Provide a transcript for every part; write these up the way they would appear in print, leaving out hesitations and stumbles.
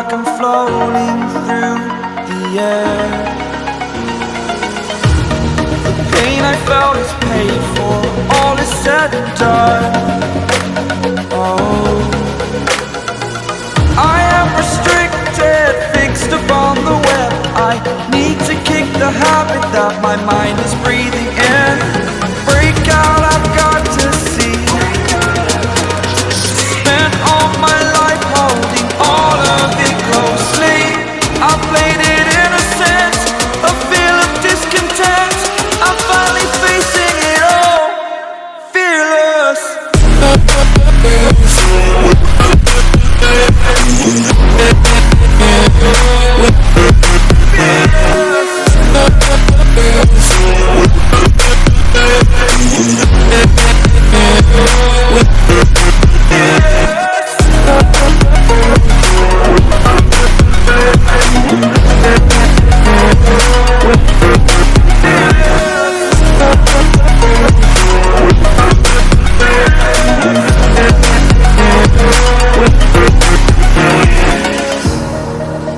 like I'm floating through the air. The pain I felt is paid for, all is said and done. Oh, I am restricted, fixed upon the web. I need to kick the habit that my mind is breathing in. Break out, I've got to see. Spent all my life holding all of it closely. I played it innocent, a feel of discontent. I'm finally facing it all, fearless.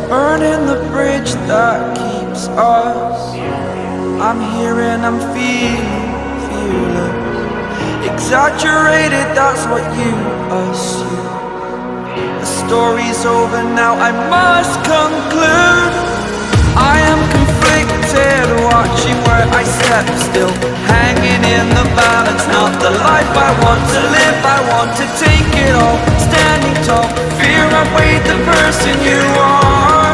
Burning the bridge that keeps us. I'm here and I'm feeling fearless. Exaggerated, that's what you assume. The story's over now, I must conclude. I am conflicted, watching where I step still, hanging in the balance. Not the life I want to live, I want to take it all. Standing tall, fear I've weighed the person you are.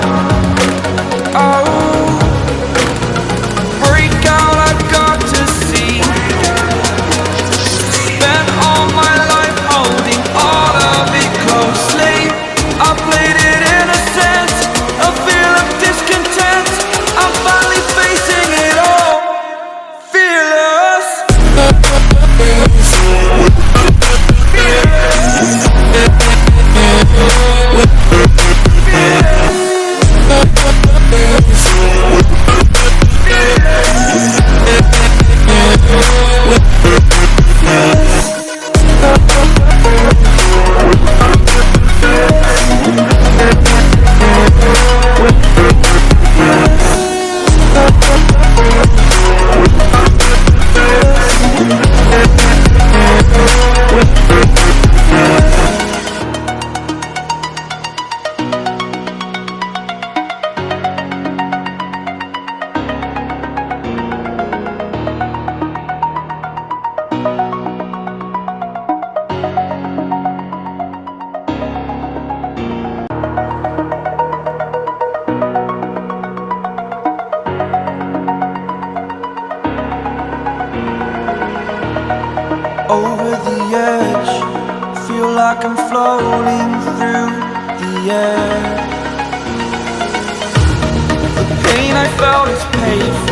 Oh, break out, I've got to see. Spent all my life holding all of it closely. I played it innocent, a feel of discontent. I'm finally facing it all, fearless. Over the edge, feel like I'm floating through the air. The pain I felt is paid for.